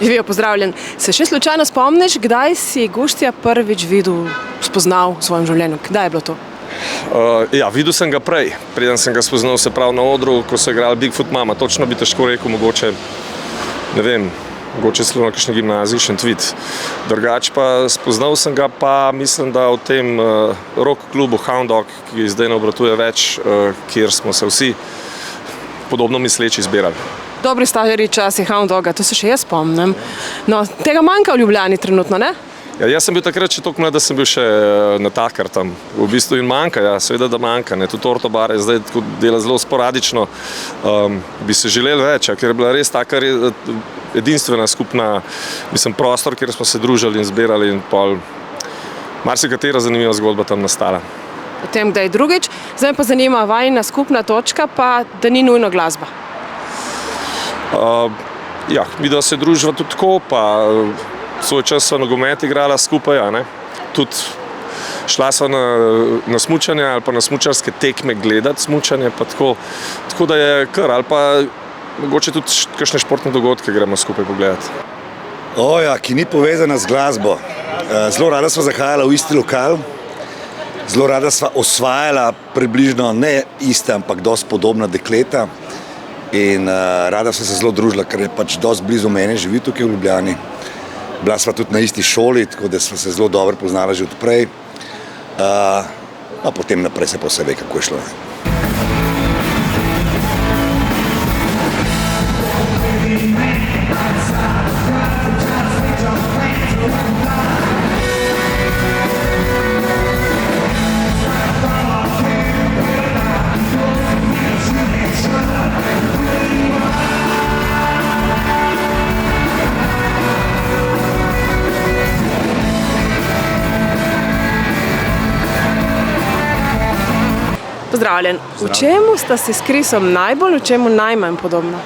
Živijo, pozdravljen. Se še slučajno spomniš, kdaj si Guštija prvič videl, spoznal v svojem življenju? Kdaj je bilo to? Videl sem ga prej, preden sem ga spoznal, se pravi na odru, ko so igrali Bigfoot Mama. Točno bi težko rekel, mogoče, ne vem, mogoče celo na kakšni gimnaziji, Šentvid. Drugače pa spoznal sem ga pa, mislim, da v tem rock klubu Hound Dog, ki zdaj ne obratuje več, kjer smo se vsi podobno misleči zbirali. Dobri stari časi Hound Doga, to se še jaz spomnim. No, tega manjka v Ljubljani trenutno, ne? Ja, jaz sem bil takrat še toliko mlad, da sem bil še natakar tam. V bistvu in manjka, ja, seveda da manjka. Tudi Ortobar je zdaj dela zelo sporadično. Bi se želeli več, ker je bila res taka edinstvena skupna, prostor, kjer smo se družili in zbirali in pol marsikatera zanimiva zgodba tam nastala. Potem, da je drugič. Zdaj me pa zanima vajina skupna točka, pa da ni nujno glasba. Mi da se druživa tudi tako, pa svoj čas so nogomet igrala skupaj, tudi šla so na smučanje ali pa na smučarske tekme gledati smučanje, pa tako da je kar, ali pa mogoče tudi kakšne športne dogodke gremo skupaj pogledati. Ki ni povezana z glasbo. Zelo rada sva zahajala v isti lokal, zelo rada sva osvajala približno ne iste, ampak dosti podobna dekleta. In rada sva se zelo družila, ker je pač dosti blizu mene, živi tukaj v Ljubljani. Bila sva tudi na isti šoli, tako da sva se zelo dobro poznala že odprej. Potem naprej se pa vse ve, kako je šlo. Pozdravljen. V čemu sta si s Krisom najbolj, v čemu najmanj podobna?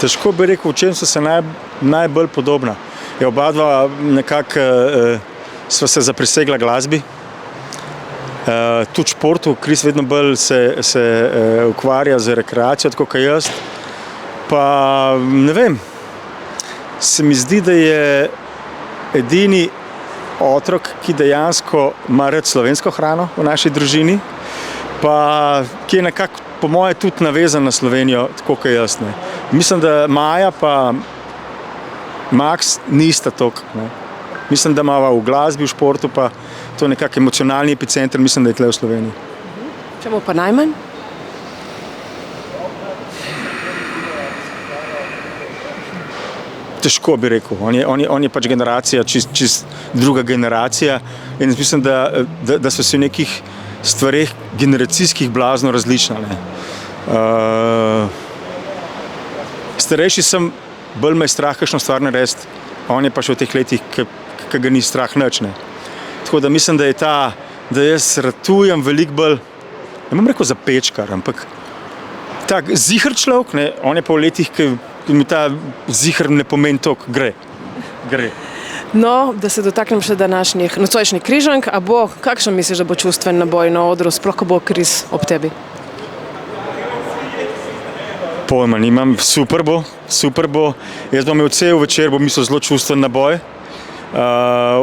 Težko bi rekel, v čem so se najbolj podobna. Oba dva nekako sva se zaprisegla glasbi. Tudi športu, Kris vedno bolj se ukvarja z rekreacijo, tako kot jaz. Pa ne vem, se mi zdi, da je edini otrok, ki dejansko ima rad slovensko hrano v naši družini, pa ki je nekako po moje tudi navezan na Slovenijo, tako kot jaz. Mislim, da Maja pa Max nista toliko. Mislim, da imava v glasbi, v športu pa to nekako emocionalni epicenter, mislim, da je tle v Sloveniji. Čemu pa najmanj? Težko bi rekel. On je pač generacija, čist druga generacija in mislim, da so se v nekih stvareh generacijskih blazno različna. Starejši sem, bolj me je strah kakšno stvar narediti, on je pa še v teh letih, ki ga ni strah nič. Tako da mislim, da jaz ratujem veliko bolj, ne bom rekel zapečkar, ampak tak ziher človek, on je pa v letih, ki mi ta ziher ne pomeni toliko, gre. No, da se dotaknem še današnjih nocojšnjih križank, kakšen misliš, da bo čustven naboj na odru, sploh ko bo Kris ob tebi? Pojma nimam, super bo. Jaz bom imel cel večer, bom mislil zelo čustven naboj.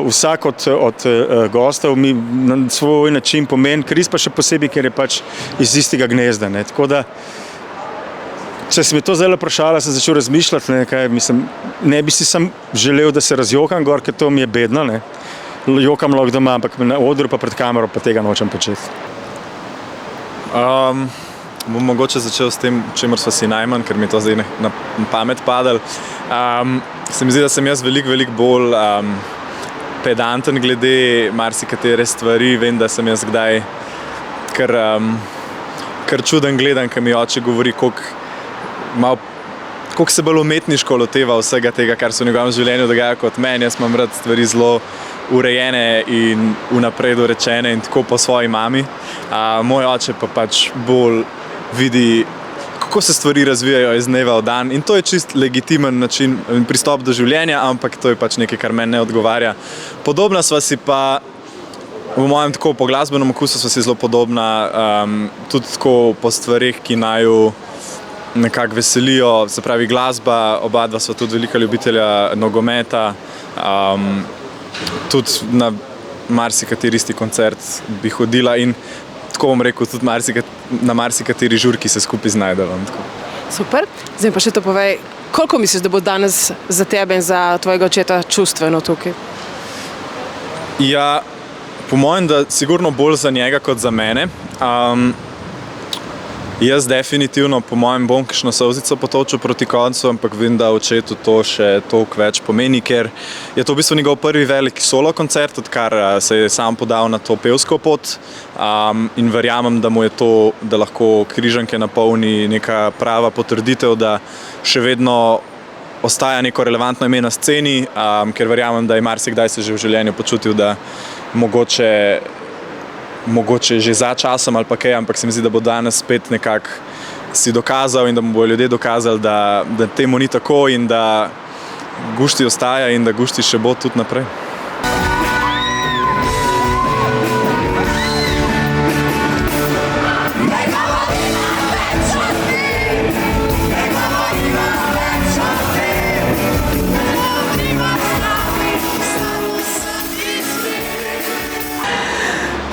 Vsak od gostov mi na svoj način pomeni, Kris pa še posebej, ker je pač iz istega gnezda. Tako da če si mi to zdaj vprašala, sem začel razmišljati, ne bi si sam želel, da se razjokam gor, ker to mi je bedno. Jokam lahko doma, ampak na odru pa pred kamero pa tega nočem početi. Bom mogoče začel s tem, čemer sva si najmanj, ker mi je to zdaj na pamet padalo. Se mi zdi, da sem jaz veliko bolj pedanten glede marsikatere stvari. Vem, da sem jaz kdaj kar čuden gledam, ko mi oče govori, koliko se bolj umetniško loteva vsega tega, kar se v njegovem življenju dogaja kot meni. Jaz imam rad stvari zelo urejene in vnaprej dorečene in tako po svoji mami. Moj oče pa pač bolj vidi, kako se stvari razvijajo iz dneva v dan in to je čist legitimen način in pristop do življenja, ampak to je pač nekaj, kar meni ne odgovarja. Podobna sva si pa v mojem tako po glasbenem okusu sva si zelo podobna, tudi tako po stvarih, ki naju nekako veselijo, se pravi glasba, oba dva sva tudi velika ljubitelja nogometa, tudi na marsikateri isti koncert bi hodila in tako bom rekel, tudi na marsikateri žurki se skupaj znajdeva. Super. Zdaj pa še to povej, koliko misliš, da bo danes za tebe in za tvojega očeta čustveno tukaj? Ja, po mojem, da sigurno bolj za njega kot za mene. Jaz definitivno, po mojem, bom kakšno solzico potočil proti koncu, ampak vem, da očetu to še toliko več pomeni, ker je to v bistvu njegov prvi veliki solo koncert, odkar se je sam podal na to pevsko pot, in verjamem, da mu je to, da lahko Križanke napolni neka prava potrditev, da še vedno ostaja neko relevantno ime na sceni, ker verjamem, da je marsikdaj se že v življenju počutil, da mogoče že za časom ali pa kaj, ampak se mi zdi, da bo danes spet nekako si dokazal in da mu bodo ljudje dokazali, da temu ni tako in da gušti ostaja in da gušti še bo tudi naprej.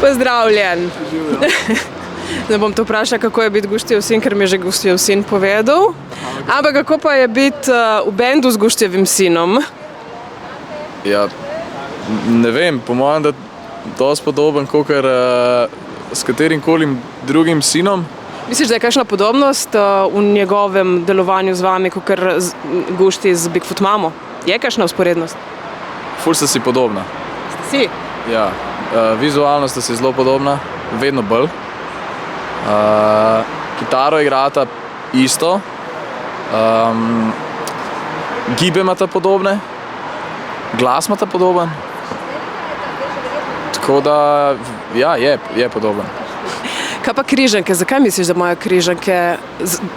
Pozdravljen. Ne bom te vprašala, kako je biti Guštijev sin, ker mi je že Guštijev sin povedal. Ampak kako pa je biti v bendu z Guštijevim sinom? Ja, ne vem, po mojem, da je dosti podoben kakor s katerim kolim drugim sinom. Misliš, da je kakšna podobnost v njegovem delovanju z vami, kakor Gušti z Bigfoot mamo? Je kakšna vzporednost? Ful sta si podobna. Si? Ja, vizualno sta si zelo podobna, vedno bolj. Kitaro igrata isto, gibe imata podobne, glas imata podoben. Tako da, ja, je podoben. Kaj pa Križanke? Zakaj misliš, da imajo Križanke?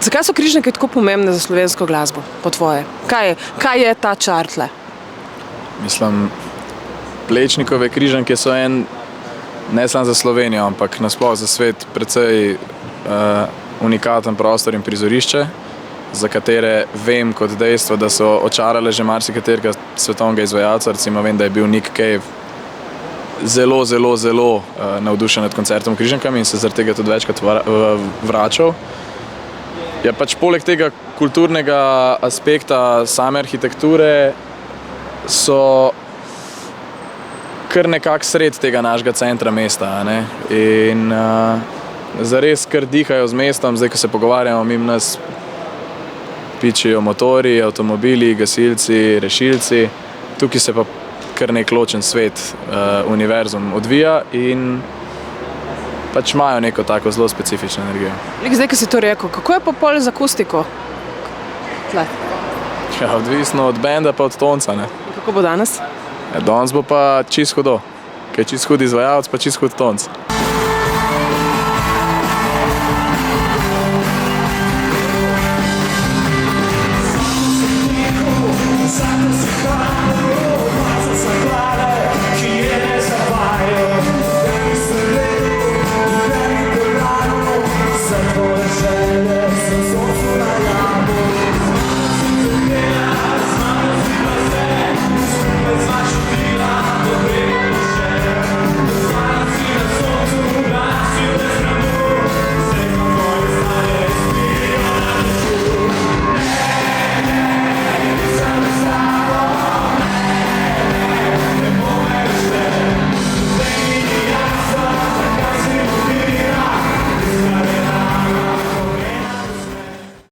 Zakaj so Križanke tako pomembne za slovensko glasbo, po tvoje? Kaj je ta čar tle? Mislim, Plečnikove Križanke so ne samo za Slovenijo, ampak nasploh za svet precej unikaten prostor in prizorišče, za katere vem kot dejstvo, da so očarale že marsikaterega svetovnega izvajalca. Recimo vem, da je bil Nick Cave zelo navdušen nad koncertom Križankami in se zaradi tega tudi večkrat vračal. Ja, pač poleg tega kulturnega aspekta same arhitekture so kar nekako sred tega našega centra mesta, ne? In zares kar dihajo z mestom, zdaj, ko se pogovarjamo, mimo nas pičijo motorji, avtomobili, gasilci, rešilci. Tukaj se pa kar nek ločen svet, univerzum odvija in pač imajo neko tako zelo specifično energijo. Zdaj, ko si to rekel, kako je pa pol z akustiko? Tle. Ja, odvisno od benda pa od tonca, ne? Kako bo danes? Danes bo pa čist hudo, ker je čist hud izvajalec, pa čist hud tonc.